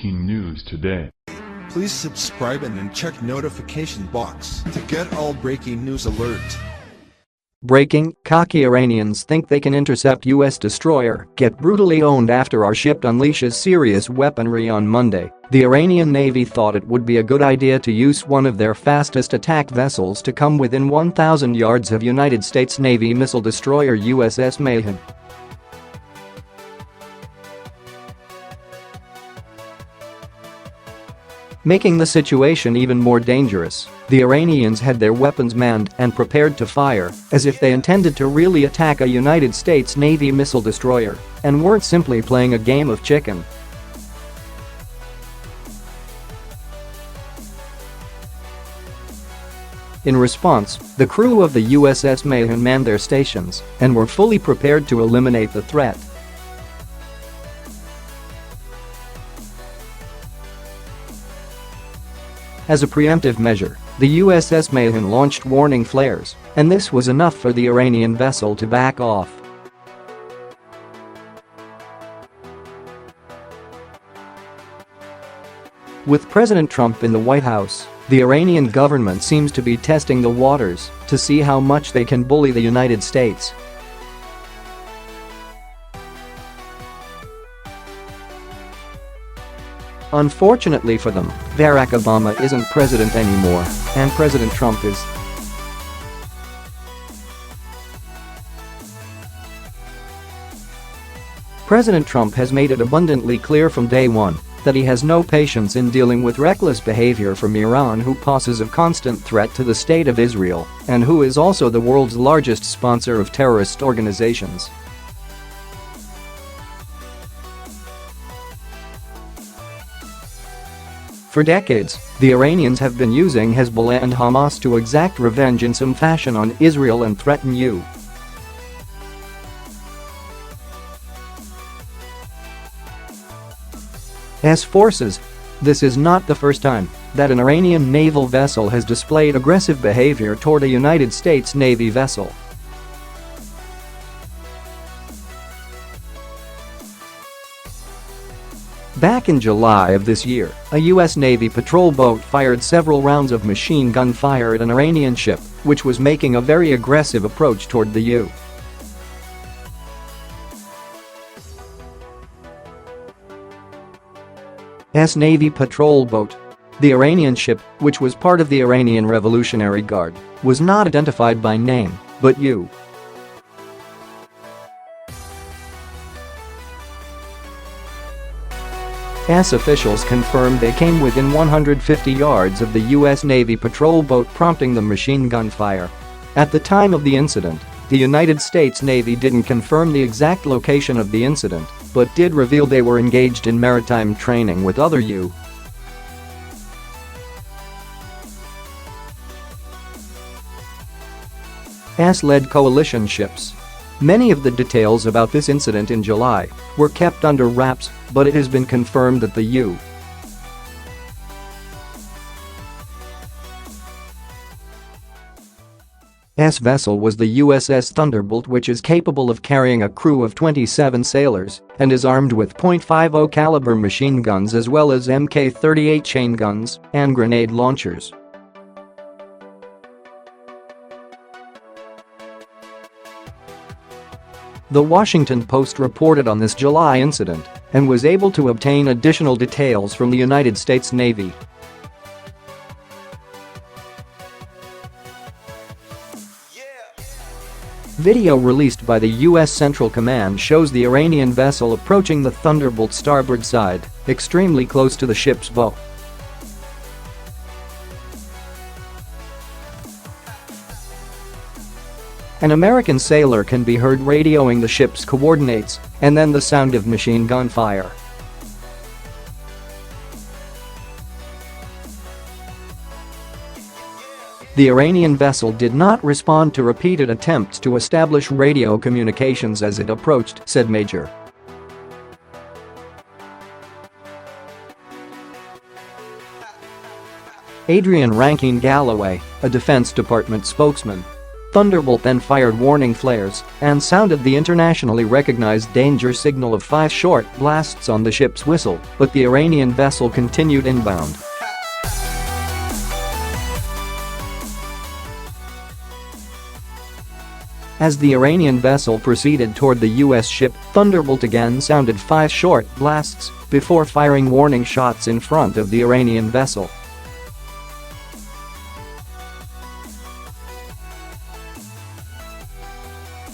breaking news today. Please subscribe and then check notification box to get all breaking news alerts. Breaking, cocky Iranians think they can intercept U.S. destroyer, get brutally owned after our ship unleashes serious weaponry on Monday. The Iranian Navy thought it would be a good idea to use one of their fastest attack vessels to come within 1,000 yards of United States Navy missile destroyer USS Mayhem. Making the situation even more dangerous, the Iranians had their weapons manned and prepared to fire, as if they intended to really attack a United States Navy missile destroyer and weren't simply playing a game of chicken. In response, the crew of the USS Mayhem manned their stations and were fully prepared to eliminate the threat. As a preemptive measure, the USS Mayhem launched warning flares, and this was enough for the Iranian vessel to back off. With President Trump in the White House, the Iranian government seems to be testing the waters to see how much they can bully the United States. Unfortunately for them, Barack Obama isn't president anymore, and President Trump is. President Trump has made it abundantly clear from day one that he has no patience in dealing with reckless behavior from Iran, who poses a constant threat to the state of Israel and who is also the world's largest sponsor of terrorist organizations. For decades, the Iranians have been using Hezbollah and Hamas to exact revenge in some fashion on Israel and threaten U.S. forces. This is not the first time that an Iranian naval vessel has displayed aggressive behavior toward a United States Navy vessel. Back in July of this year, a U.S. Navy patrol boat fired several rounds of machine gun fire at an Iranian ship, which was making a very aggressive approach toward the U.S. Navy patrol boat. The Iranian ship, which was part of the Iranian Revolutionary Guard, was not identified by name, but U.S. officials confirmed they came within 150 yards of the U.S. Navy patrol boat, prompting the machine gun fire. At the time of the incident, the United States Navy didn't confirm the exact location of the incident, but did reveal they were engaged in maritime training with other U.S.-led coalition ships. Many of the details about this incident in July were kept under wraps, but it has been confirmed that the U.S. vessel was the USS Thunderbolt, which is capable of carrying a crew of 27 sailors and is armed with .50 caliber machine guns as well as Mk-38 chain guns and grenade launchers. The Washington Post reported on this July incident and was able to obtain additional details from the United States Navy. Video released by the U.S. Central Command shows the Iranian vessel approaching the Thunderbolt's starboard side, extremely close to the ship's bow. An American sailor can be heard radioing the ship's coordinates, and then the sound of machine gun fire. The Iranian vessel did not respond to repeated attempts to establish radio communications as it approached, said Major Adrian Rankin Galloway, a Defense Department spokesman. Thunderbolt then fired warning flares and sounded the internationally recognized danger signal of 5 short blasts on the ship's whistle, but the Iranian vessel continued inbound. As the Iranian vessel proceeded toward the U.S. ship, Thunderbolt again sounded 5 short blasts before firing warning shots in front of the Iranian vessel.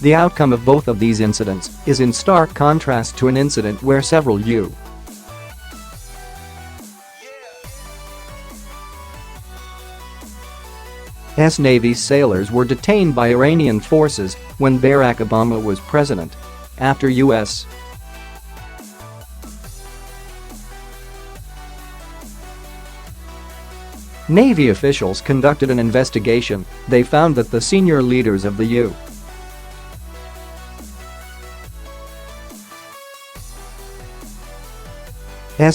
The outcome of both of these incidents is in stark contrast to an incident where several U.S. Navy sailors were detained by Iranian forces when Barack Obama was president. After U.S. Navy officials conducted an investigation, they found that the senior leaders of the U.S.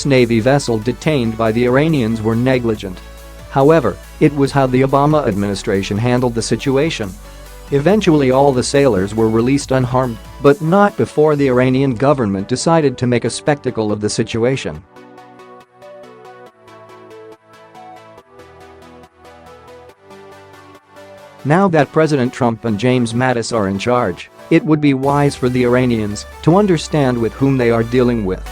Navy vessel detained by the Iranians were negligent. However, it was how the Obama administration handled the situation. Eventually all the sailors were released unharmed, but not before the Iranian government decided to make a spectacle of the situation. Now that President Trump and James Mattis are in charge, it would be wise for the Iranians to understand with whom they are dealing with.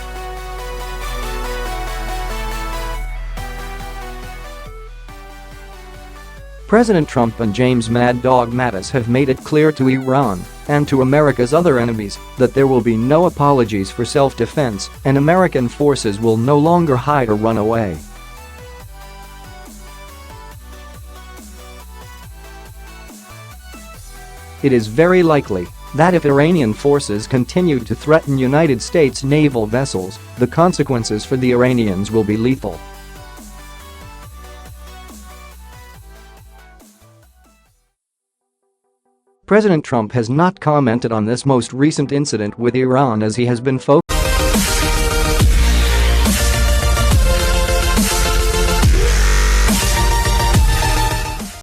President Trump and James Mad Dog Mattis have made it clear to Iran and to America's other enemies that there will be no apologies for self-defense and American forces will no longer hide or run away. It is very likely that if Iranian forces continue to threaten United States naval vessels, the consequences for the Iranians will be lethal. President Trump has not commented on this most recent incident with Iran as he has been focused